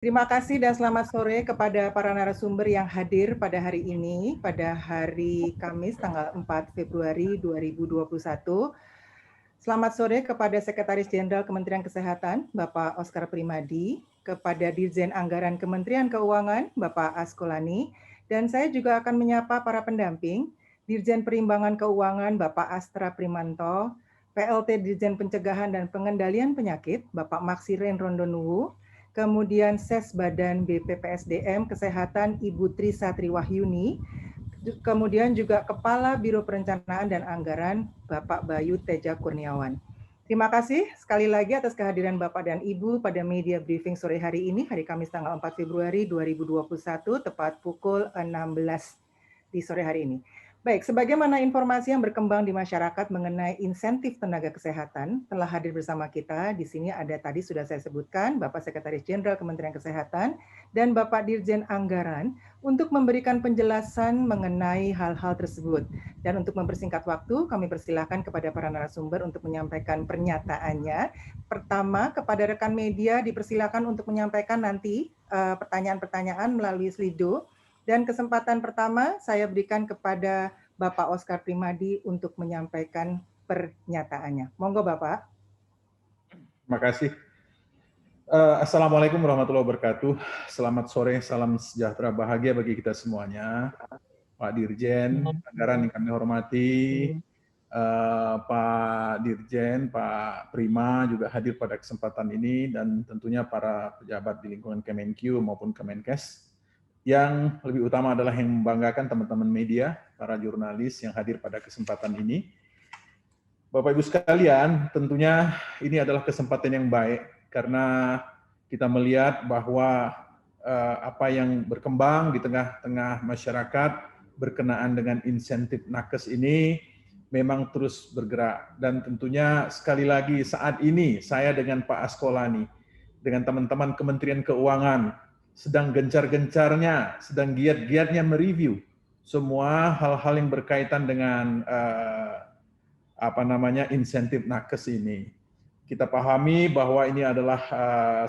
Terima kasih dan selamat sore kepada para narasumber yang hadir pada hari ini, pada hari Kamis tanggal 4 Februari 2021. Selamat sore kepada Sekretaris Jenderal Kementerian Kesehatan, Bapak Oskar Primadi, kepada Dirjen Anggaran Kementerian Keuangan, Bapak Askolani, dan saya juga akan menyapa para pendamping, Dirjen Perimbangan Keuangan, Bapak Astra Primanto, PLT Dirjen Pencegahan dan Pengendalian Penyakit, Bapak Maksiren Rondonuwu, kemudian Ses Badan BPPSDM Kesehatan Ibu Tri Satriwahyuni, kemudian juga Kepala Biro Perencanaan dan Anggaran Bapak Bayu Teja Kurniawan. Terima kasih sekali lagi atas kehadiran Bapak dan Ibu pada media briefing sore hari ini, hari Kamis tanggal 4 Februari 2021, tepat pukul 16 di sore hari ini. Baik, sebagaimana informasi yang berkembang di masyarakat mengenai insentif tenaga kesehatan, telah hadir bersama kita. Di sini ada tadi sudah saya sebutkan, Bapak Sekretaris Jenderal Kementerian Kesehatan dan Bapak Dirjen Anggaran untuk memberikan penjelasan mengenai hal-hal tersebut. Dan untuk mempersingkat waktu, kami persilahkan kepada para narasumber untuk menyampaikan pernyataannya. Pertama, kepada rekan media dipersilakan untuk menyampaikan nanti pertanyaan-pertanyaan melalui Slido. Dan kesempatan pertama saya berikan kepada Bapak Oskar Primadi untuk menyampaikan pernyataannya. Monggo Bapak. Terima kasih. Assalamualaikum warahmatullahi wabarakatuh. Selamat sore, salam sejahtera bahagia bagi kita semuanya. Pak Dirjen Anggaran yang kami hormati, Pak Dirjen, Pak Prima juga hadir pada kesempatan ini, dan tentunya para pejabat di lingkungan Kemenkyu maupun Kemenkes. Yang lebih utama adalah yang membanggakan teman-teman media, para jurnalis yang hadir pada kesempatan ini. Bapak Ibu sekalian, tentunya ini adalah kesempatan yang baik karena kita melihat bahwa apa yang berkembang di tengah-tengah masyarakat berkenaan dengan insentif nakes ini memang terus bergerak, dan tentunya sekali lagi saat ini saya dengan Pak Askolani, dengan teman-teman Kementerian Keuangan sedang gencar-gencarnya, sedang giat-giatnya mereview semua hal-hal yang berkaitan dengan insentif nakes ini. Kita pahami bahwa ini adalah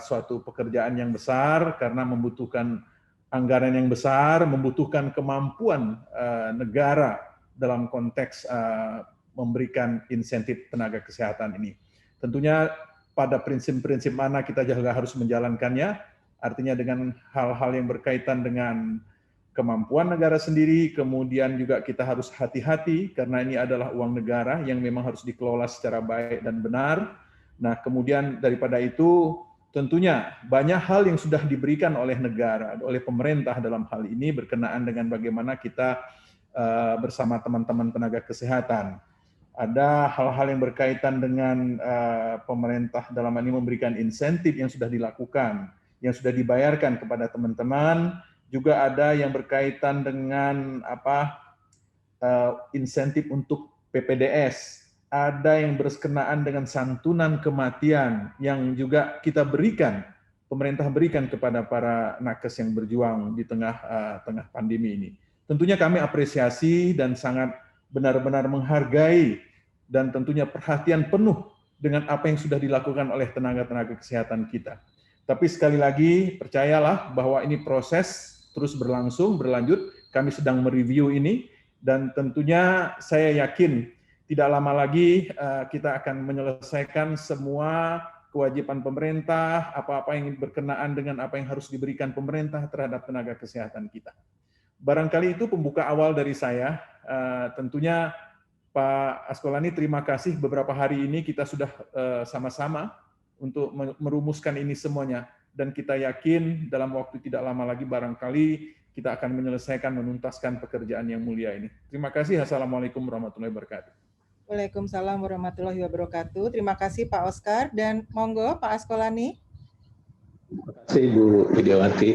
suatu pekerjaan yang besar karena membutuhkan anggaran yang besar, membutuhkan kemampuan negara dalam konteks memberikan insentif tenaga kesehatan ini. Tentunya pada prinsip-prinsip mana kita juga harus menjalankannya, artinya dengan hal-hal yang berkaitan dengan kemampuan negara sendiri, kemudian juga kita harus hati-hati karena ini adalah uang negara yang memang harus dikelola secara baik dan benar. Nah, kemudian daripada itu tentunya banyak hal yang sudah diberikan oleh negara, oleh pemerintah dalam hal ini berkenaan dengan bagaimana kita bersama teman-teman tenaga kesehatan. Ada hal-hal yang berkaitan dengan pemerintah dalam hal ini memberikan insentif yang sudah dilakukan, yang sudah dibayarkan kepada teman-teman. Juga ada yang berkaitan dengan insentif untuk PPDS, ada yang berkenaan dengan santunan kematian yang juga kita berikan, pemerintah berikan kepada para nakes yang berjuang di tengah pandemi ini. Tentunya kami apresiasi dan sangat benar-benar menghargai dan tentunya perhatian penuh dengan apa yang sudah dilakukan oleh tenaga-tenaga kesehatan kita. Tapi sekali lagi percayalah bahwa ini proses terus berlangsung, berlanjut. Kami sedang mereview ini dan tentunya saya yakin tidak lama lagi kita akan menyelesaikan semua kewajiban pemerintah, apa-apa yang berkenaan dengan apa yang harus diberikan pemerintah terhadap tenaga kesehatan kita. Barangkali itu pembuka awal dari saya. Tentunya Pak Askolani, terima kasih beberapa hari ini kita sudah sama-sama untuk merumuskan ini semuanya. Dan kita yakin dalam waktu tidak lama lagi barangkali kita akan menyelesaikan, menuntaskan pekerjaan yang mulia ini. Terima kasih. Assalamualaikum warahmatullahi wabarakatuh. Waalaikumsalam warahmatullahi wabarakatuh. Terima kasih Pak Oskar, dan monggo Pak Askolani. Terima kasih Ibu Widiawati,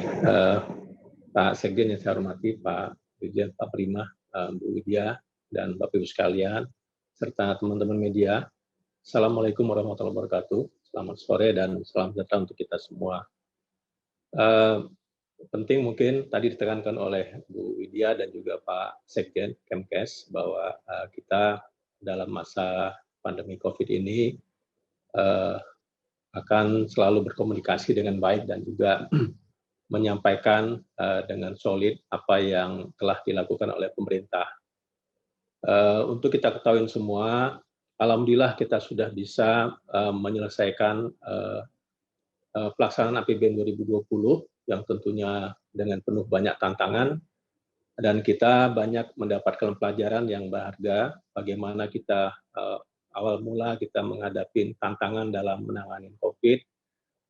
Pak Sekjen yang saya hormati, Pak Dirjen, Pak Prima, Bu Widya, dan Bapak Ibu sekalian, serta teman-teman media. Assalamualaikum warahmatullahi wabarakatuh. Selamat sore dan salam sejahtera untuk kita semua. Penting mungkin tadi ditekankan oleh Bu Widya dan juga Pak Sekjen Kemkes bahwa kita dalam masa pandemi COVID ini akan selalu berkomunikasi dengan baik dan juga menyampaikan dengan solid apa yang telah dilakukan oleh pemerintah. Untuk kita ketahui semua, alhamdulillah kita sudah bisa menyelesaikan pelaksanaan APBN 2020 yang tentunya dengan penuh banyak tantangan, dan kita banyak mendapatkan pelajaran yang berharga bagaimana kita awal mula kita menghadapi tantangan dalam menangani COVID,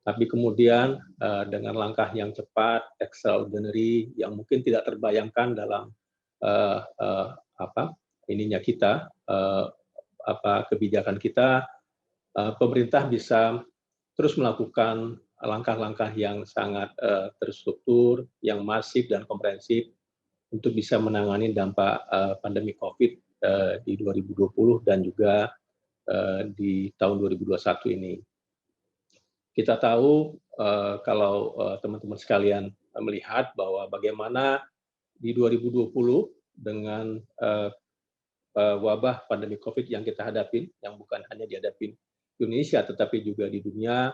tapi kemudian dengan langkah yang cepat, extraordinary, yang mungkin tidak terbayangkan dalam kebijakan kita, pemerintah bisa terus melakukan langkah-langkah yang sangat terstruktur, yang masif dan komprehensif untuk bisa menangani dampak pandemi COVID di 2020 dan juga di tahun 2021 ini. Kita tahu kalau teman-teman sekalian melihat bahwa bagaimana di 2020 dengan wabah pandemi COVID yang kita hadapi, yang bukan hanya dihadapi Indonesia tetapi juga di dunia,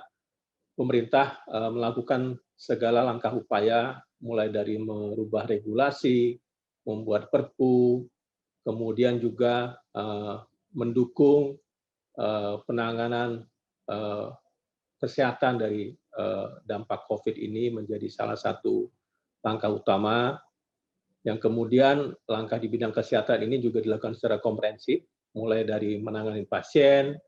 pemerintah melakukan segala langkah upaya mulai dari merubah regulasi, membuat perpu, kemudian juga mendukung penanganan kesehatan dari dampak COVID ini menjadi salah satu langkah utama, yang kemudian langkah di bidang kesehatan ini juga dilakukan secara komprehensif, mulai dari menangani pasien,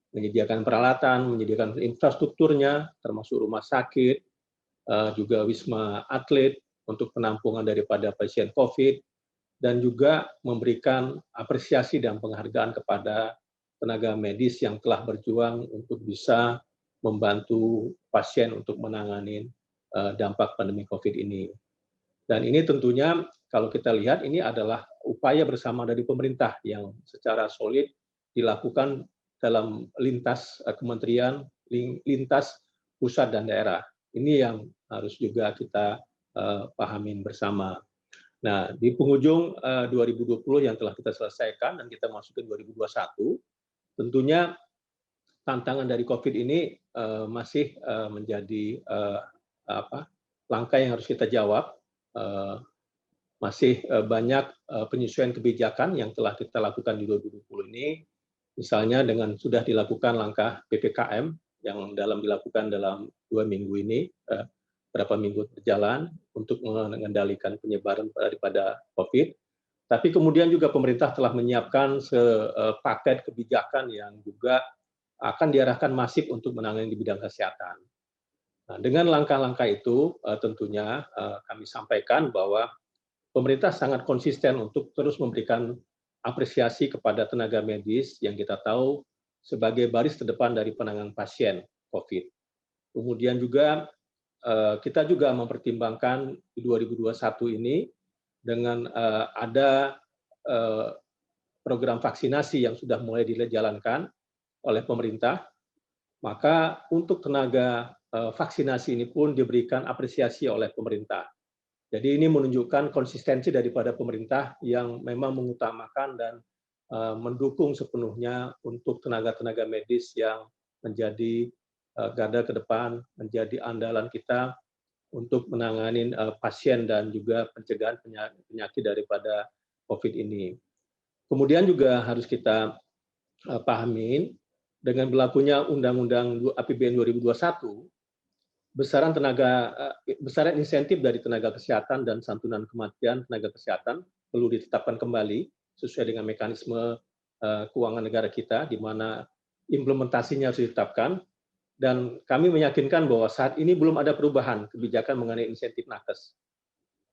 menyediakan peralatan, menyediakan infrastrukturnya, termasuk rumah sakit, juga wisma atlet untuk penampungan daripada pasien COVID, dan juga memberikan apresiasi dan penghargaan kepada tenaga medis yang telah berjuang untuk bisa membantu pasien untuk menangani dampak pandemi COVID ini. Dan ini tentunya kalau kita lihat ini adalah upaya bersama dari pemerintah yang secara solid dilakukan dalam lintas kementerian, lintas pusat dan daerah. Ini yang harus juga kita pahamin bersama. Nah, di penghujung 2020 yang telah kita selesaikan dan kita masuk ke 2021, tentunya tantangan dari COVID ini masih menjadi langkah yang harus kita jawab. Masih banyak penyesuaian kebijakan yang telah kita lakukan di 2020 ini, misalnya dengan sudah dilakukan langkah PPKM yang dilakukan dalam 2 minggu ini, berapa minggu berjalan untuk mengendalikan penyebaran daripada COVID. Tapi kemudian juga pemerintah telah menyiapkan sepaket kebijakan yang juga akan diarahkan masif untuk menangani di bidang kesehatan. Nah, dengan langkah-langkah itu tentunya kami sampaikan bahwa pemerintah sangat konsisten untuk terus memberikan apresiasi kepada tenaga medis yang kita tahu sebagai baris terdepan dari penanganan pasien COVID. Kemudian juga kita juga mempertimbangkan di 2021 ini dengan ada program vaksinasi yang sudah mulai dijalankan oleh pemerintah, maka untuk tenaga vaksinasi ini pun diberikan apresiasi oleh pemerintah. Jadi ini menunjukkan konsistensi daripada pemerintah yang memang mengutamakan dan mendukung sepenuhnya untuk tenaga-tenaga medis yang menjadi garda ke depan, menjadi andalan kita untuk menangani pasien dan juga pencegahan penyakit daripada COVID ini. Kemudian juga harus kita pahamin dengan berlakunya Undang-Undang APBN 2021, besaran insentif dari tenaga kesehatan dan santunan kematian tenaga kesehatan perlu ditetapkan kembali sesuai dengan mekanisme keuangan negara kita, di mana implementasinya harus ditetapkan, dan kami meyakinkan bahwa saat ini belum ada perubahan kebijakan mengenai insentif nakes.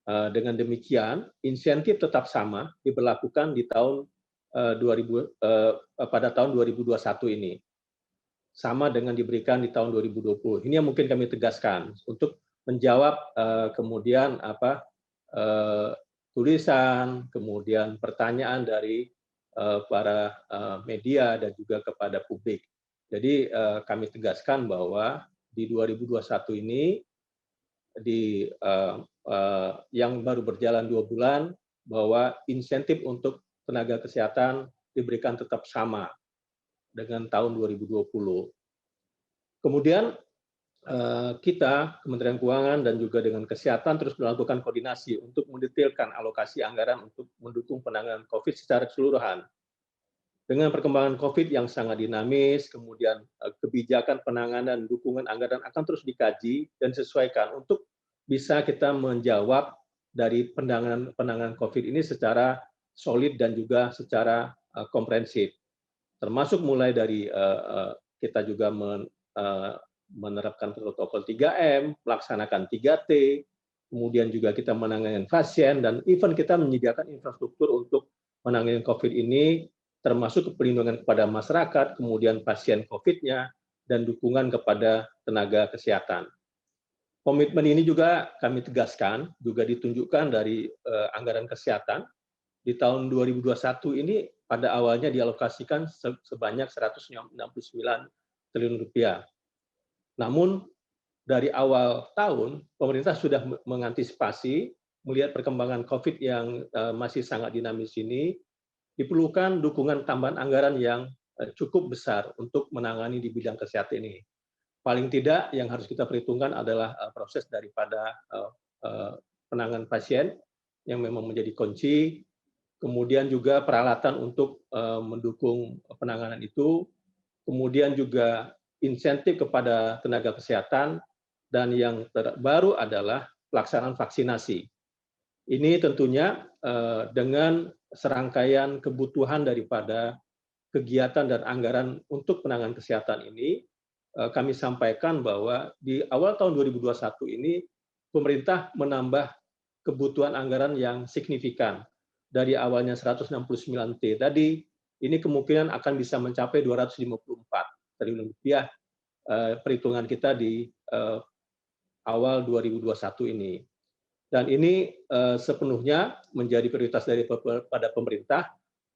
Dengan demikian, insentif tetap sama diberlakukan di tahun pada tahun 2021 ini, sama dengan diberikan di tahun 2020. Ini yang mungkin kami tegaskan untuk menjawab kemudian tulisan, kemudian pertanyaan dari para media dan juga kepada publik. Jadi kami tegaskan bahwa di 2021 ini yang baru berjalan 2 bulan, bahwa insentif untuk tenaga kesehatan diberikan tetap sama dengan tahun 2020. Kemudian kita, Kementerian Keuangan dan juga dengan Kesehatan terus melakukan koordinasi untuk mendetailkan alokasi anggaran untuk mendukung penanganan COVID secara keseluruhan. Dengan perkembangan COVID yang sangat dinamis, kemudian kebijakan penanganan dukungan anggaran akan terus dikaji dan disesuaikan untuk bisa kita menjawab dari penanganan COVID ini secara solid dan juga secara komprehensif. Termasuk mulai dari kita juga menerapkan protokol 3M, melaksanakan 3T, kemudian juga kita menangani pasien, dan even kita menyediakan infrastruktur untuk menangani COVID ini, termasuk perlindungan kepada masyarakat, kemudian pasien COVID-nya, dan dukungan kepada tenaga kesehatan. Komitmen ini juga kami tegaskan, juga ditunjukkan dari anggaran kesehatan. Di tahun 2021 ini pada awalnya dialokasikan sebanyak 169 triliun rupiah. Namun dari awal tahun, pemerintah sudah mengantisipasi melihat perkembangan COVID yang masih sangat dinamis ini, diperlukan dukungan tambahan anggaran yang cukup besar untuk menangani di bidang kesehatan ini. Paling tidak yang harus kita perhitungkan adalah proses daripada penanganan pasien yang memang menjadi kunci, kemudian juga peralatan untuk mendukung penanganan itu, kemudian juga insentif kepada tenaga kesehatan, dan yang terbaru adalah pelaksanaan vaksinasi. Ini tentunya dengan serangkaian kebutuhan daripada kegiatan dan anggaran untuk penanganan kesehatan ini, kami sampaikan bahwa di awal tahun 2021 ini pemerintah menambah kebutuhan anggaran yang signifikan. Dari awalnya 169T tadi, ini kemungkinan akan bisa mencapai 254 triliun rupiah perhitungan kita di awal 2021 ini. Dan ini sepenuhnya menjadi prioritas pada pemerintah,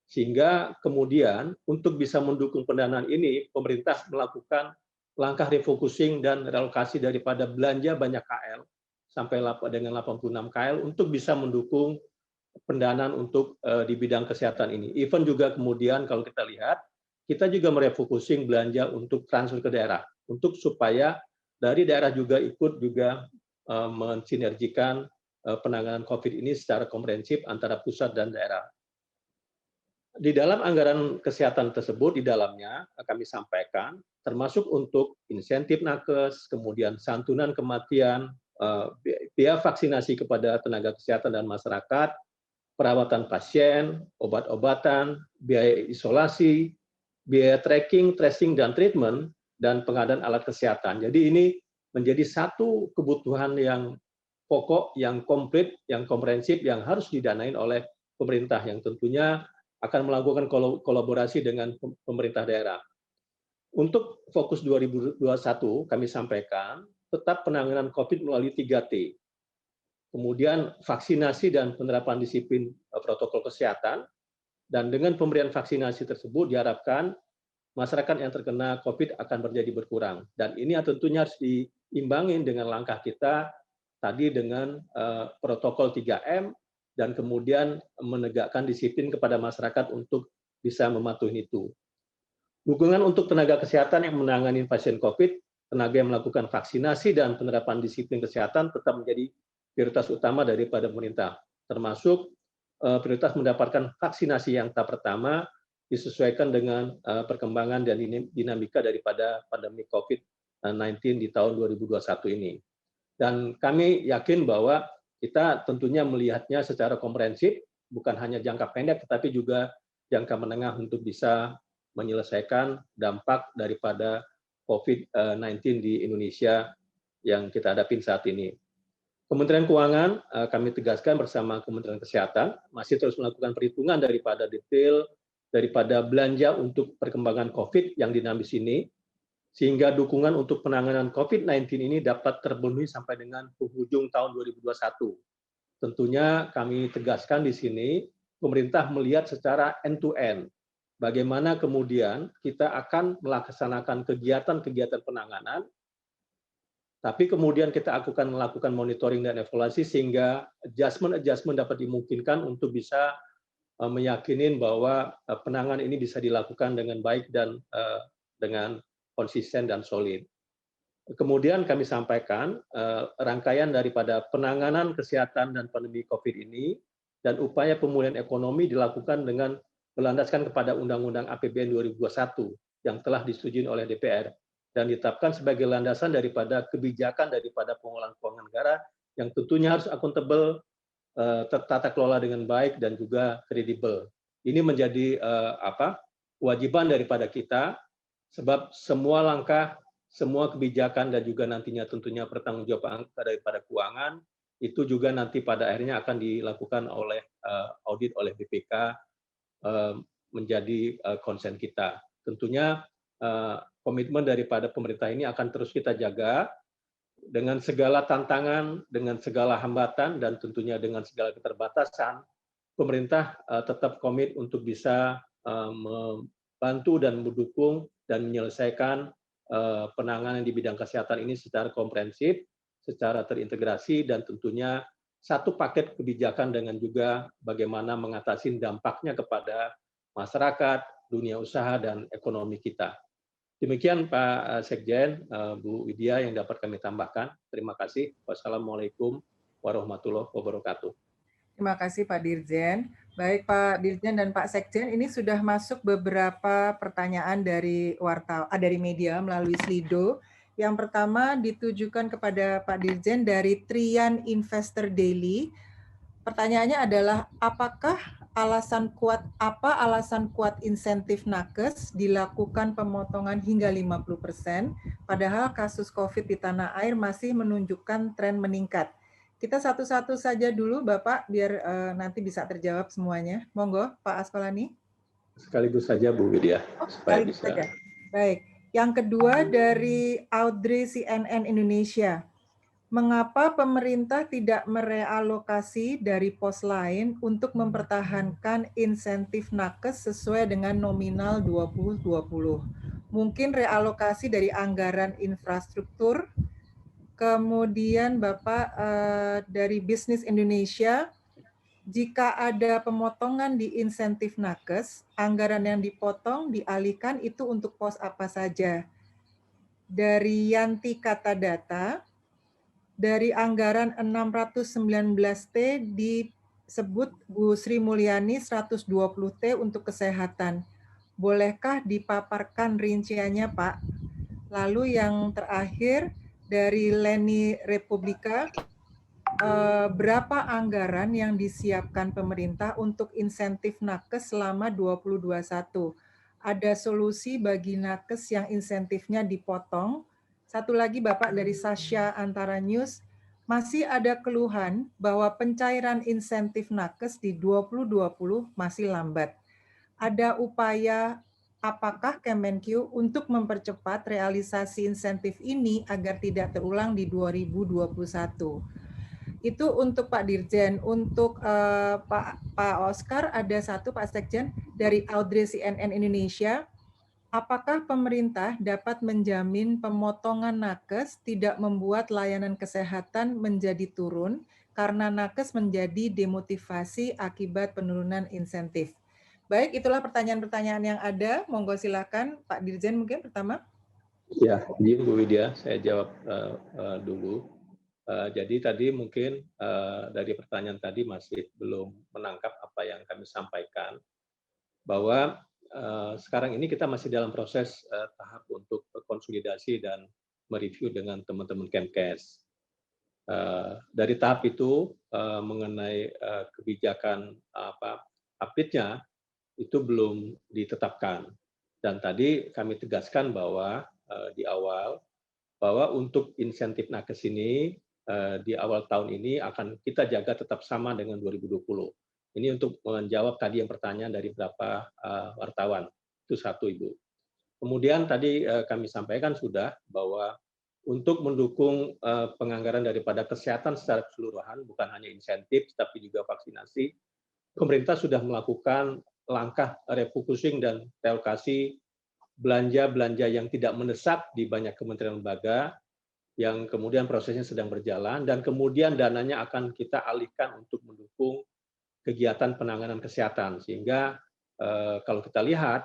sehingga kemudian untuk bisa mendukung pendanaan ini, pemerintah melakukan langkah refocusing dan relokasi daripada belanja banyak KL sampai dengan 86 KL untuk bisa mendukung pendanaan untuk di bidang kesehatan ini. Even juga kemudian kalau kita lihat, kita juga merefocusing belanja untuk transfer ke daerah, untuk supaya dari daerah juga ikut juga mensinergikan penanganan COVID ini secara komprehensif antara pusat dan daerah. Di dalam anggaran kesehatan tersebut, di dalamnya kami sampaikan, termasuk untuk insentif nakes, kemudian santunan kematian, biaya vaksinasi kepada tenaga kesehatan dan masyarakat, perawatan pasien, obat-obatan, biaya isolasi, biaya tracking, tracing, dan treatment, dan pengadaan alat kesehatan. Jadi ini menjadi satu kebutuhan yang pokok, yang komplit, yang komprehensif, yang harus didanain oleh pemerintah, yang tentunya akan melakukan kolaborasi dengan pemerintah daerah. Untuk fokus 2021, kami sampaikan, tetap penanganan COVID melalui 3T. Kemudian vaksinasi dan penerapan disiplin protokol kesehatan, dan dengan pemberian vaksinasi tersebut diharapkan masyarakat yang terkena COVID akan menjadi berkurang. Dan ini tentunya harus diimbangin dengan langkah kita tadi dengan protokol 3M, dan kemudian menegakkan disiplin kepada masyarakat untuk bisa mematuhi itu. Dukungan untuk tenaga kesehatan yang menangani pasien COVID, tenaga yang melakukan vaksinasi dan penerapan disiplin kesehatan tetap menjadi prioritas utama daripada pemerintah, termasuk prioritas mendapatkan vaksinasi yang tahap pertama disesuaikan dengan perkembangan dan dinamika daripada pandemi COVID-19 di tahun 2021 ini. Dan kami yakin bahwa kita tentunya melihatnya secara komprehensif, bukan hanya jangka pendek, tetapi juga jangka menengah untuk bisa menyelesaikan dampak daripada COVID-19 di Indonesia yang kita hadapi saat ini. Kementerian Keuangan, kami tegaskan bersama Kementerian Kesehatan, masih terus melakukan perhitungan daripada detail, daripada belanja untuk perkembangan COVID yang dinamis ini, sehingga dukungan untuk penanganan COVID-19 ini dapat terpenuhi sampai dengan penghujung tahun 2021. Tentunya kami tegaskan di sini, pemerintah melihat secara end-to-end, bagaimana kemudian kita akan melaksanakan kegiatan-kegiatan penanganan, tapi kemudian kita akan melakukan monitoring dan evaluasi sehingga adjustment dapat dimungkinkan untuk bisa meyakinin bahwa penanganan ini bisa dilakukan dengan baik dan dengan konsisten dan solid. Kemudian kami sampaikan rangkaian daripada penanganan kesehatan dan pandemi COVID ini dan upaya pemulihan ekonomi dilakukan dengan berlandaskan kepada Undang-Undang APBN 2021 yang telah disetujui oleh DPR dan ditetapkan sebagai landasan daripada kebijakan daripada pengelolaan keuangan negara yang tentunya harus akuntabel, tertata kelola dengan baik dan juga kredibel. Ini menjadi kewajiban daripada kita, sebab semua langkah, semua kebijakan dan juga nantinya tentunya pertanggungjawaban daripada keuangan itu juga nanti pada akhirnya akan dilakukan oleh audit oleh BPK menjadi konsen kita. Tentunya komitmen daripada pemerintah ini akan terus kita jaga dengan segala tantangan, dengan segala hambatan, dan tentunya dengan segala keterbatasan. Pemerintah tetap komit untuk bisa membantu dan mendukung dan menyelesaikan penanganan di bidang kesehatan ini secara komprehensif, secara terintegrasi, dan tentunya satu paket kebijakan dengan juga bagaimana mengatasi dampaknya kepada masyarakat, dunia usaha, dan ekonomi kita. Demikian Pak Sekjen, Bu Widya yang dapat kami tambahkan. Terima kasih. Wassalamualaikum warahmatullahi wabarakatuh. Terima kasih Pak Dirjen. Baik Pak Dirjen dan Pak Sekjen, ini sudah masuk beberapa pertanyaan dari dari media melalui Slido. Yang pertama ditujukan kepada Pak Dirjen dari Trian Investor Daily. Pertanyaannya adalah apakah alasan kuat insentif nakes dilakukan pemotongan hingga 50%, padahal kasus COVID di tanah air masih menunjukkan tren meningkat. Kita satu-satu saja dulu, Bapak, biar nanti bisa terjawab semuanya. Monggo, Pak Askolani. Sekaligus saja, Bu Widya, supaya bisa. Saja. Baik. Yang kedua dari Audrey CNN Indonesia. Mengapa pemerintah tidak merealokasi dari pos lain untuk mempertahankan insentif nakes sesuai dengan nominal 2020? Mungkin realokasi dari anggaran infrastruktur. Kemudian Bapak dari Bisnis Indonesia, jika ada pemotongan di insentif nakes, anggaran yang dipotong dialihkan itu untuk pos apa saja? Dari Yanti Kata Data, dari anggaran 619T disebut Bu Sri Mulyani 120T untuk kesehatan. Bolehkah dipaparkan rinciannya, Pak? Lalu yang terakhir dari Leni Republika, berapa anggaran yang disiapkan pemerintah untuk insentif nakes selama 2021? Ada solusi bagi nakes yang insentifnya dipotong? Satu lagi Bapak dari Sasha Antara News, masih ada keluhan bahwa pencairan insentif nakes di 2020 masih lambat. Ada upaya apakah Kemenkyu untuk mempercepat realisasi insentif ini agar tidak terulang di 2021? Itu untuk Pak Dirjen. Untuk Pak Oscar ada satu Pak Sekjen dari Audrey CNN Indonesia. Apakah pemerintah dapat menjamin pemotongan nakes tidak membuat layanan kesehatan menjadi turun karena nakes menjadi demotivasi akibat penurunan insentif? Baik, itulah pertanyaan-pertanyaan yang ada. Monggo silakan Pak Dirjen mungkin pertama. Ya, izin Bu Widya, saya jawab dulu. Jadi tadi mungkin dari pertanyaan tadi masih belum menangkap apa yang kami sampaikan, bahwa sekarang ini kita masih dalam proses tahap untuk konsolidasi dan mereview dengan teman-teman Kemkes. Dari tahap itu mengenai kebijakan update-nya itu belum ditetapkan. Dan tadi kami tegaskan bahwa di awal bahwa untuk insentif nakes ini di awal tahun ini akan kita jaga tetap sama dengan 2020. Ini untuk menjawab tadi yang pertanyaan dari beberapa wartawan. Itu satu, Ibu. Kemudian tadi kami sampaikan sudah bahwa untuk mendukung penganggaran daripada kesehatan secara keseluruhan, bukan hanya insentif, tapi juga vaksinasi, pemerintah sudah melakukan langkah refocusing dan relokasi belanja-belanja yang tidak mendesak di banyak kementerian lembaga, yang kemudian prosesnya sedang berjalan, dan kemudian dananya akan kita alihkan untuk mendukung kegiatan penanganan kesehatan. Sehingga kalau kita lihat,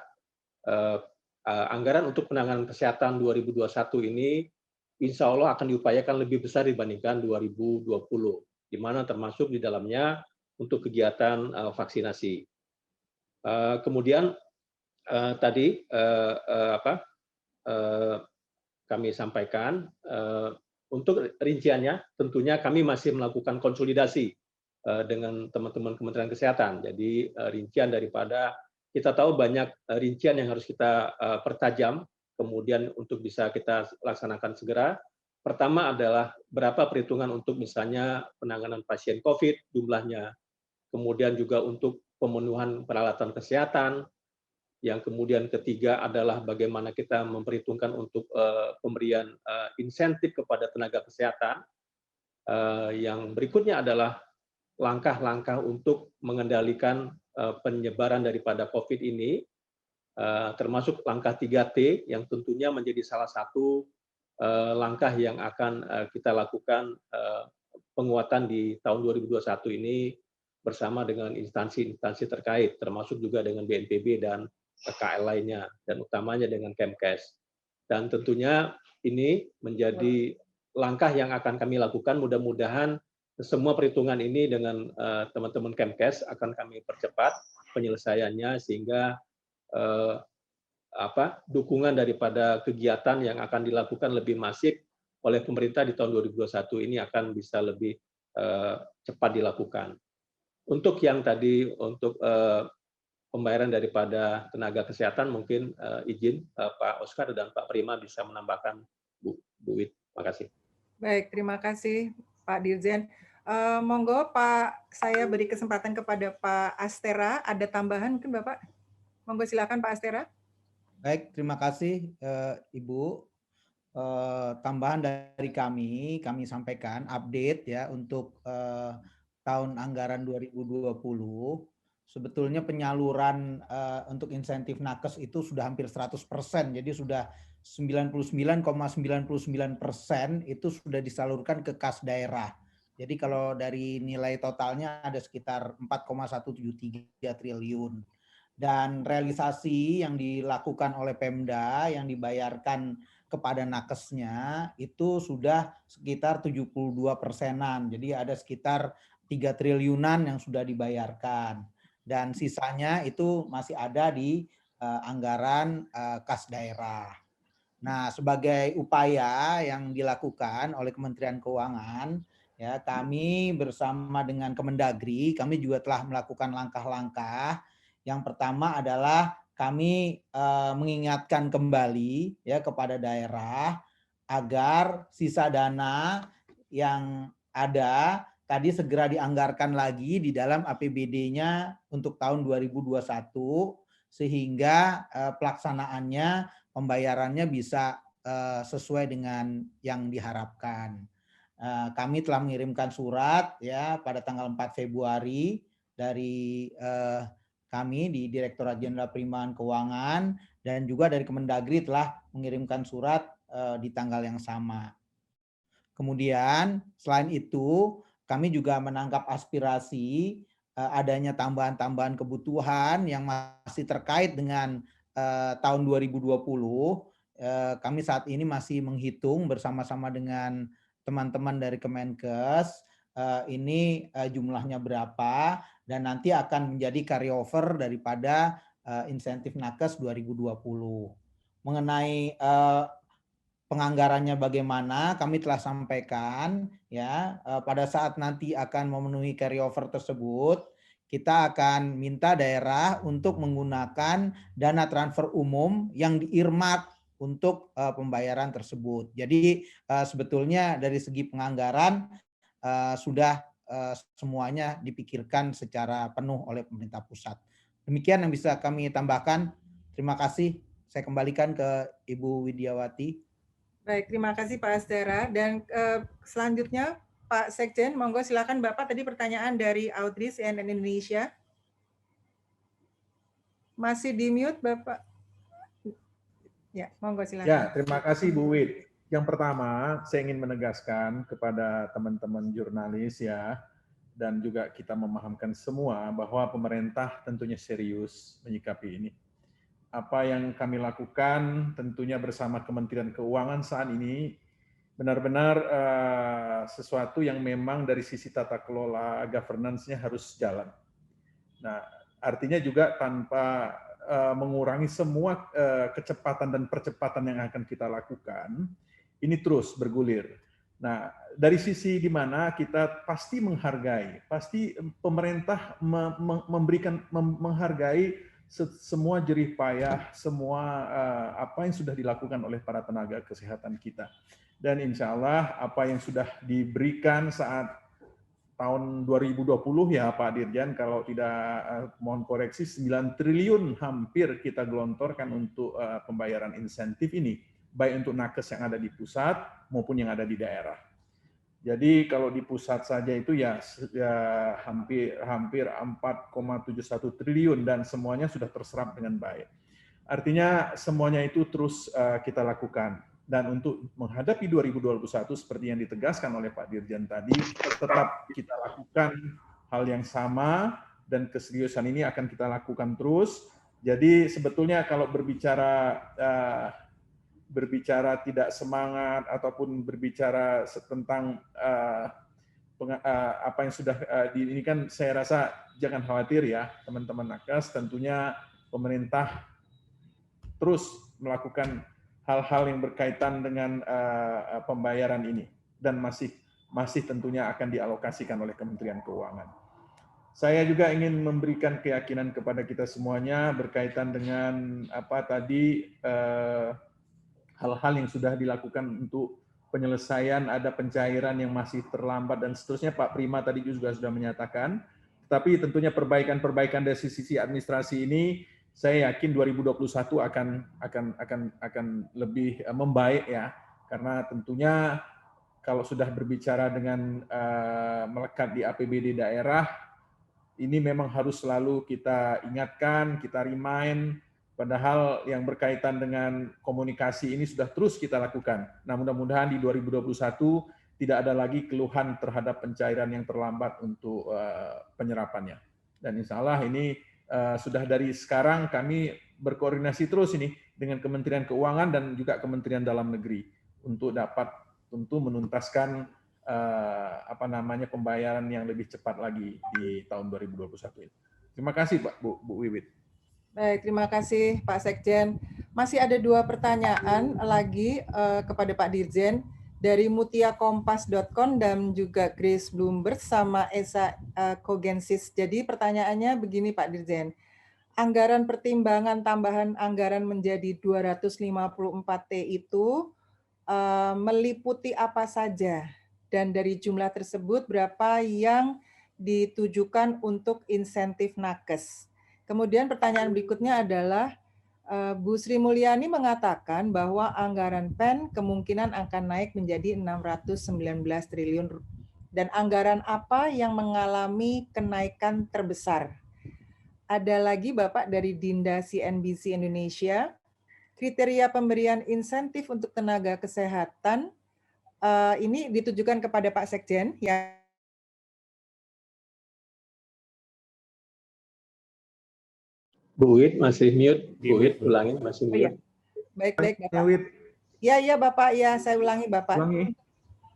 anggaran untuk penanganan kesehatan 2021 ini insya Allah akan diupayakan lebih besar dibandingkan 2020, di mana termasuk di dalamnya untuk kegiatan vaksinasi. Kemudian tadi kami sampaikan untuk rinciannya, tentunya kami masih melakukan konsolidasi dengan teman-teman Kementerian Kesehatan. Jadi rincian daripada kita tahu banyak rincian yang harus kita pertajam, kemudian untuk bisa kita laksanakan segera. Pertama adalah berapa perhitungan untuk misalnya penanganan pasien COVID jumlahnya, kemudian juga untuk pemenuhan peralatan kesehatan. Yang kemudian ketiga adalah bagaimana kita memperhitungkan untuk pemberian insentif kepada tenaga kesehatan. Yang berikutnya adalah langkah-langkah untuk mengendalikan penyebaran daripada COVID ini, termasuk langkah 3T yang tentunya menjadi salah satu langkah yang akan kita lakukan penguatan di tahun 2021 ini bersama dengan instansi-instansi terkait, termasuk juga dengan BNPB dan KL lainnya, dan utamanya dengan Kemkes. Dan tentunya ini menjadi langkah yang akan kami lakukan. Mudah-mudahan semua perhitungan ini dengan teman-teman Kemkes akan kami percepat penyelesaiannya, sehingga dukungan daripada kegiatan yang akan dilakukan lebih masif oleh pemerintah di tahun 2021 ini akan bisa lebih cepat dilakukan. Untuk yang tadi untuk pembayaran daripada tenaga kesehatan, mungkin izin Pak Oscar dan Pak Prima bisa menambahkan, Bu Wid. Terima kasih. Baik, terima kasih Pak Dirjen. Monggo Pak, saya beri kesempatan kepada Pak Astera. Ada tambahan mungkin Bapak? Monggo silakan Pak Astera. Baik, terima kasih Ibu. Tambahan dari kami sampaikan update ya untuk tahun anggaran 2020. Sebetulnya penyaluran untuk insentif nakes itu sudah hampir 100%, jadi sudah 99,99% itu sudah disalurkan ke kas daerah. Jadi kalau dari nilai totalnya ada sekitar 4,173 triliun. Dan realisasi yang dilakukan oleh Pemda yang dibayarkan kepada nakesnya itu sudah sekitar 72%-an. Jadi ada sekitar 3 triliunan yang sudah dibayarkan. Dan sisanya itu masih ada di anggaran kas daerah. Nah, sebagai upaya yang dilakukan oleh Kementerian Keuangan, ya kami bersama dengan Kemendagri, kami juga telah melakukan langkah-langkah. Yang pertama adalah kami mengingatkan kembali ya kepada daerah agar sisa dana yang ada tadi segera dianggarkan lagi di dalam APBD-nya untuk tahun 2021 sehingga pelaksanaannya, pembayarannya bisa sesuai dengan yang diharapkan. Kami telah mengirimkan surat ya pada tanggal 4 Februari dari kami di Direktorat Jenderal Penerimaan Keuangan dan juga dari Kemendagri telah mengirimkan surat di tanggal yang sama. Kemudian selain itu kami juga menangkap aspirasi adanya tambahan-tambahan kebutuhan yang masih terkait dengan tahun 2020. Kami saat ini masih menghitung bersama-sama dengan teman-teman dari Kemenkes ini jumlahnya berapa dan nanti akan menjadi carryover daripada insentif nakes 2020. Mengenai penganggarannya bagaimana, kami telah sampaikan ya pada saat nanti akan memenuhi carryover tersebut, kita akan minta daerah untuk menggunakan dana transfer umum yang diirmak untuk pembayaran tersebut. Jadi sebetulnya dari segi penganggaran sudah semuanya dipikirkan secara penuh oleh pemerintah pusat. Demikian yang bisa kami tambahkan. Terima kasih. Saya kembalikan ke Ibu Widiawati. Baik, terima kasih Pak Astera. Dan selanjutnya Pak Sekjen, monggo silakan Bapak, tadi pertanyaan dari Audrey CNN Indonesia. Masih di mute Bapak. Ya, monggo silakan. Ya, terima kasih Bu Wid. Yang pertama, saya ingin menegaskan kepada teman-teman jurnalis ya, dan juga kita memahamkan semua bahwa pemerintah tentunya serius menyikapi ini. Apa yang kami lakukan tentunya bersama Kementerian Keuangan saat ini benar-benar sesuatu yang memang dari sisi tata kelola governance-nya harus jalan. Nah, artinya juga tanpa mengurangi semua kecepatan dan percepatan yang akan kita lakukan, ini terus bergulir. Nah, dari sisi di mana kita pasti menghargai, pasti pemerintah menghargai semua jerih payah, semua apa yang sudah dilakukan oleh para tenaga kesehatan kita. Dan insya Allah apa yang sudah diberikan saat tahun 2020 ya Pak Dirjen, kalau tidak mohon koreksi, 9 triliun hampir kita gelontorkan untuk pembayaran insentif ini, baik untuk nakes yang ada di pusat maupun yang ada di daerah. Jadi kalau di pusat saja itu ya hampir 4,71 triliun dan semuanya sudah terserap dengan baik. Artinya semuanya itu terus kita lakukan. Dan untuk menghadapi 2021 seperti yang ditegaskan oleh Pak Dirjen tadi, tetap kita lakukan hal yang sama dan keseriusan ini akan kita lakukan terus. Jadi sebetulnya kalau berbicara tidak semangat ataupun berbicara tentang apa yang sudah ini kan saya rasa jangan khawatir ya teman-teman nakes, tentunya pemerintah terus melakukan hal-hal yang berkaitan dengan pembayaran ini dan masih tentunya akan dialokasikan oleh Kementerian Keuangan. Saya juga ingin memberikan keyakinan kepada kita semuanya berkaitan dengan apa tadi hal-hal yang sudah dilakukan untuk penyelesaian, ada pencairan yang masih terlambat dan seterusnya. Pak Prima tadi juga sudah menyatakan. Tapi tentunya perbaikan dari sisi administrasi ini saya yakin 2021 akan lebih membaik ya, karena tentunya kalau sudah berbicara dengan melekat di APBD daerah, ini memang harus selalu kita ingatkan, kita remind, padahal yang berkaitan dengan komunikasi ini sudah terus kita lakukan. Nah, mudah-mudahan di 2021 tidak ada lagi keluhan terhadap pencairan yang terlambat untuk penyerapannya. Dan insya Allah ini sudah dari sekarang kami berkoordinasi terus ini dengan Kementerian Keuangan dan juga Kementerian Dalam Negeri untuk dapat tentu menuntaskan pembayaran yang lebih cepat lagi di tahun 2021 ini. Terima kasih Pak Bu Wiwit. Baik, terima kasih Pak Sekjen. Masih ada 2 pertanyaan lagi kepada Pak Dirjen dari mutiakompas.com dan juga Grace Bloomberg sama Esa Kogensis. Jadi pertanyaannya begini Pak Dirjen. Anggaran pertimbangan tambahan anggaran menjadi 254T itu meliputi apa saja? Dan dari jumlah tersebut berapa yang ditujukan untuk insentif nakes? Kemudian pertanyaan berikutnya adalah Bu Sri Mulyani mengatakan bahwa anggaran PEN kemungkinan akan naik menjadi 619 triliun. Dan anggaran apa yang mengalami kenaikan terbesar? Ada lagi Bapak dari Dinda CNBC Indonesia, kriteria pemberian insentif untuk tenaga kesehatan ini ditujukan kepada Pak Sekjen ya. Bu Wid masih mute. Bu Wid ulangin masih mute. Oh, iya. Baik Bapak. Ya Bapak, ya saya ulangi Bapak.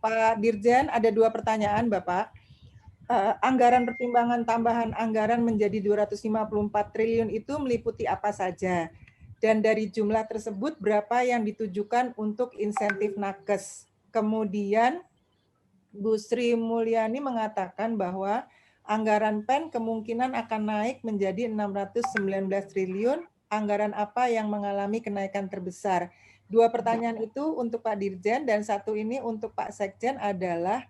Pak Dirjen ada 2 pertanyaan Bapak. Anggaran pertimbangan tambahan anggaran menjadi 254 triliun itu meliputi apa saja? Dan dari jumlah tersebut berapa yang ditujukan untuk insentif nakes? Kemudian Bu Sri Mulyani mengatakan bahwa anggaran PEN kemungkinan akan naik menjadi 619 triliun. Anggaran apa yang mengalami kenaikan terbesar? 2 pertanyaan itu untuk Pak Dirjen dan 1 ini untuk Pak Sekjen adalah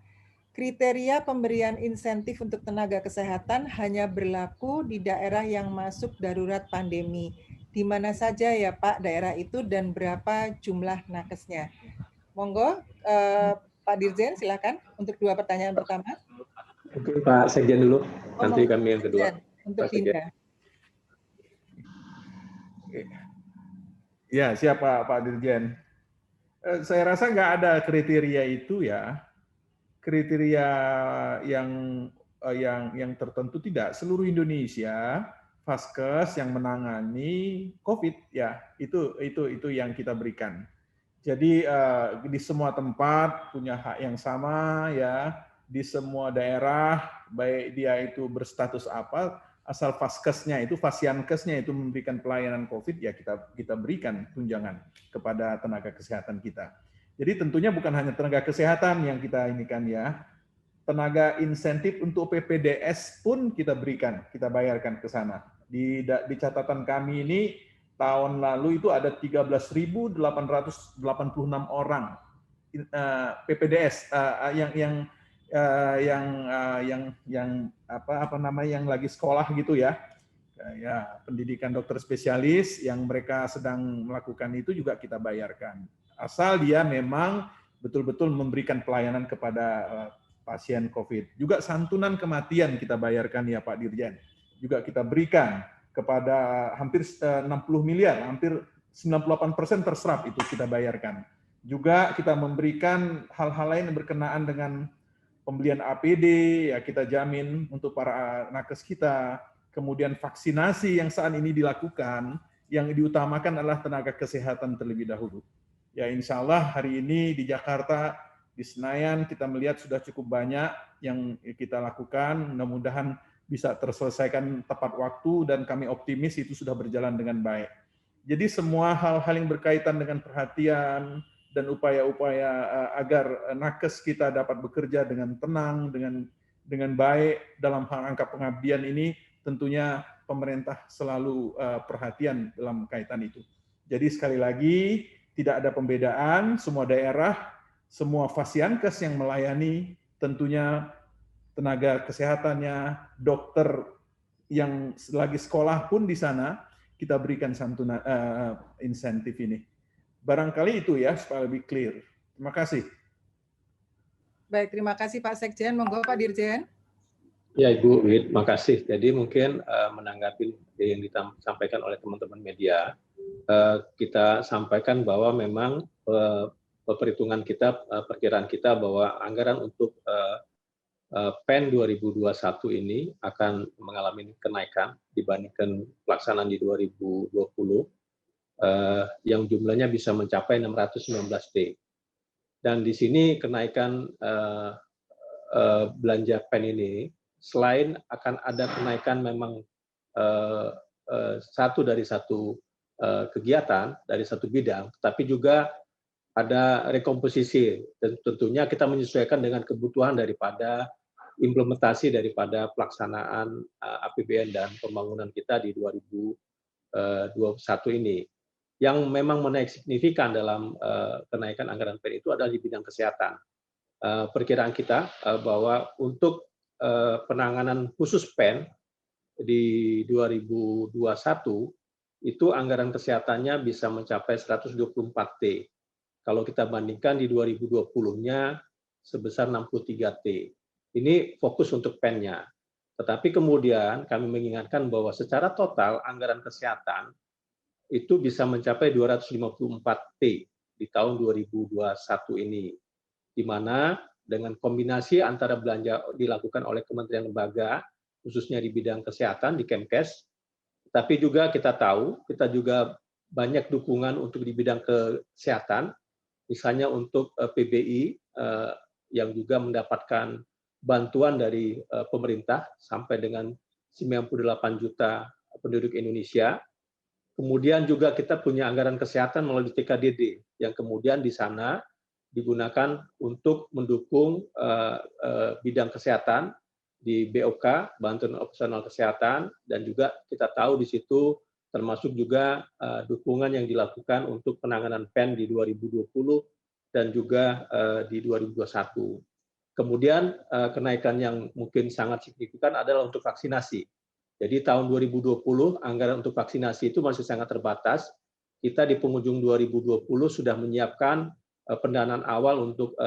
kriteria pemberian insentif untuk tenaga kesehatan hanya berlaku di daerah yang masuk darurat pandemi. Di mana saja ya Pak daerah itu dan berapa jumlah nakesnya? Monggo Pak Dirjen silakan untuk 2 pertanyaan pertama. Mungkin Pak Sekjen dulu, nanti kami yang kedua. Untuk Dinda. Ya, siapa Pak Dirjen? Saya rasa nggak ada kriteria itu ya. Kriteria yang tertentu tidak. Seluruh Indonesia Vaskes yang menangani COVID ya itu yang kita berikan. Jadi di semua tempat punya hak yang sama ya, di semua daerah baik dia itu berstatus apa, asal vaskesnya itu, fasiankesnya itu memberikan pelayanan COVID ya kita berikan tunjangan kepada tenaga kesehatan kita. Jadi tentunya bukan hanya tenaga kesehatan yang kita ini kan ya, tenaga insentif untuk PPDS pun kita berikan, kita bayarkan ke sana. Di catatan kami ini tahun lalu itu ada 13.886 orang PPDS yang lagi sekolah gitu ya. Ya, pendidikan dokter spesialis yang mereka sedang melakukan itu juga kita bayarkan. Asal dia memang betul-betul memberikan pelayanan kepada pasien COVID. Juga santunan kematian kita bayarkan ya Pak Dirjen. Juga kita berikan kepada hampir 60 miliar, hampir 98% terserap itu kita bayarkan. Juga kita memberikan hal-hal lain yang berkenaan dengan pembelian APD, ya kita jamin untuk para nakes kita. Kemudian vaksinasi yang saat ini dilakukan, yang diutamakan adalah tenaga kesehatan terlebih dahulu. Ya insya Allah hari ini di Jakarta, di Senayan kita melihat sudah cukup banyak yang kita lakukan, mudah-mudahan bisa terselesaikan tepat waktu dan kami optimis itu sudah berjalan dengan baik. Jadi semua hal-hal yang berkaitan dengan perhatian dan upaya-upaya agar nakes kita dapat bekerja dengan tenang, dengan baik dalam rangka pengabdian ini, tentunya pemerintah selalu perhatian dalam kaitan itu. Jadi sekali lagi tidak ada pembedaan, semua daerah, semua fasiankes yang melayani, tentunya tenaga kesehatannya, dokter yang lagi sekolah pun di sana, kita berikan santunan insentif ini. Barangkali itu ya, supaya lebih clear. Terima kasih. Baik, terima kasih Pak Sekjen. Monggo Pak Dirjen. Ya Ibu Wid, makasih. Jadi mungkin menanggapi yang disampaikan oleh teman-teman media, kita sampaikan bahwa memang perhitungan kita, perkiraan kita bahwa anggaran untuk PEN 2021 ini akan mengalami kenaikan dibandingkan pelaksanaan di 2020, yang jumlahnya bisa mencapai 619T. Dan di sini kenaikan belanja PEN ini, selain akan ada kenaikan memang dari satu kegiatan, dari satu bidang, tapi juga ada rekomposisi, dan tentunya kita menyesuaikan dengan kebutuhan daripada implementasi daripada pelaksanaan APBN dan pembangunan kita di 2021 ini. Yang memang menaik signifikan dalam kenaikan anggaran PEN itu adalah di bidang kesehatan. Perkiraan kita bahwa untuk penanganan khusus PEN di 2021 itu anggaran kesehatannya bisa mencapai 124T. Kalau kita bandingkan di 2020-nya sebesar 63T. Ini fokus untuk PEN-nya. Tetapi kemudian kami mengingatkan bahwa secara total anggaran kesehatan itu bisa mencapai 254T di tahun 2021 ini. Di mana dengan kombinasi antara belanja dilakukan oleh kementerian lembaga, khususnya di bidang kesehatan, di Kemkes, tapi juga kita tahu, kita juga banyak dukungan untuk di bidang kesehatan, misalnya untuk PBI yang juga mendapatkan bantuan dari pemerintah sampai dengan 98 juta penduduk Indonesia. Kemudian juga kita punya anggaran kesehatan melalui TKDD yang kemudian di sana digunakan untuk mendukung bidang kesehatan di BOK, bantuan operasional kesehatan, dan juga kita tahu di situ termasuk juga dukungan yang dilakukan untuk penanganan PEN di 2020 dan juga di 2021. Kemudian kenaikan yang mungkin sangat signifikan adalah untuk vaksinasi. Jadi tahun 2020 anggaran untuk vaksinasi itu masih sangat terbatas. Kita di penghujung 2020 sudah menyiapkan pendanaan awal untuk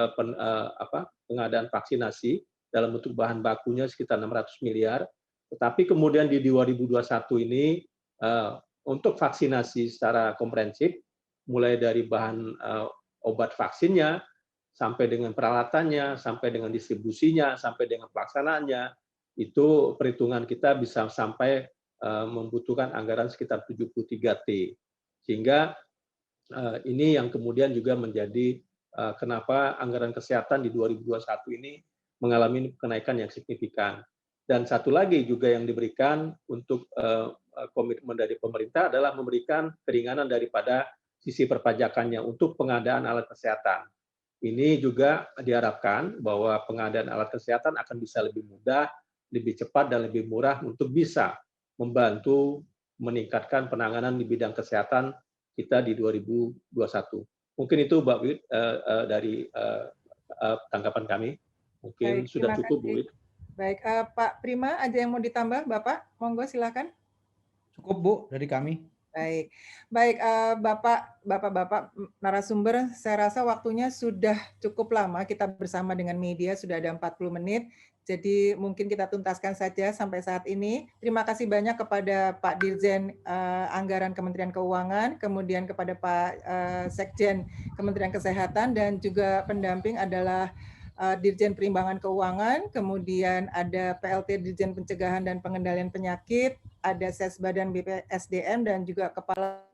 pengadaan vaksinasi dalam bentuk bahan bakunya sekitar 600 miliar. Tetapi kemudian di 2021 ini untuk vaksinasi secara komprehensif, mulai dari bahan obat vaksinnya, sampai dengan peralatannya, sampai dengan distribusinya, sampai dengan pelaksanaannya, itu perhitungan kita bisa sampai membutuhkan anggaran sekitar 73T. Sehingga ini yang kemudian juga menjadi kenapa anggaran kesehatan di 2021 ini mengalami kenaikan yang signifikan. Dan satu lagi juga yang diberikan untuk komitmen dari pemerintah adalah memberikan keringanan daripada sisi perpajakannya untuk pengadaan alat kesehatan. Ini juga diharapkan bahwa pengadaan alat kesehatan akan bisa lebih mudah, lebih cepat, dan lebih murah untuk bisa membantu meningkatkan penanganan di bidang kesehatan kita di 2021. Mungkin itu Mbak Wid dari tanggapan kami. Mungkin Baik, sudah terima cukup Bu kasih. Wid. Baik, Pak Prima, ada yang mau ditambah, Bapak? Monggo silakan. Cukup Bu dari kami. Baik, baik Bapak narasumber, saya rasa waktunya sudah cukup lama kita bersama dengan media, sudah ada 40 menit. Jadi mungkin kita tuntaskan saja sampai saat ini. Terima kasih banyak kepada Pak Dirjen Anggaran Kementerian Keuangan, kemudian kepada Pak Sekjen Kementerian Kesehatan, dan juga pendamping adalah Dirjen Perimbangan Keuangan, kemudian ada PLT Dirjen Pencegahan dan Pengendalian Penyakit, ada Sesbadan BPSDM, dan juga Kepala.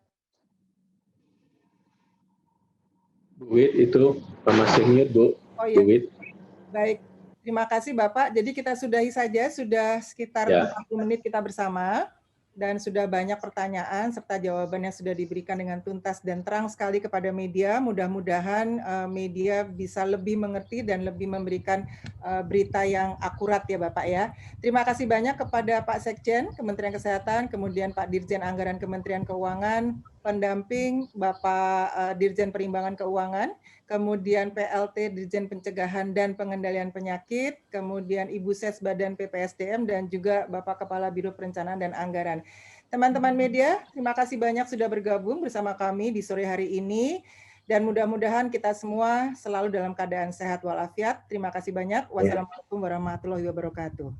Bu Wid itu masih mute Bu. Oh iya. Bu Wid. Baik, terima kasih Bapak. Jadi kita sudahi saja, sudah sekitar 40 menit kita bersama. Dan sudah banyak pertanyaan serta jawabannya sudah diberikan dengan tuntas dan terang sekali kepada media. Mudah-mudahan media bisa lebih mengerti dan lebih memberikan berita yang akurat ya Bapak ya. Terima kasih banyak kepada Pak Sekjen Kementerian Kesehatan, kemudian Pak Dirjen Anggaran Kementerian Keuangan, pendamping Bapak Dirjen Perimbangan Keuangan, kemudian PLT Dirjen Pencegahan dan Pengendalian Penyakit, kemudian Ibu Sesbadan PPSDM, dan juga Bapak Kepala Biro Perencanaan dan Anggaran. Teman-teman media, terima kasih banyak sudah bergabung bersama kami di sore hari ini, dan mudah-mudahan kita semua selalu dalam keadaan sehat walafiat. Terima kasih banyak. Wassalamualaikum warahmatullahi wabarakatuh.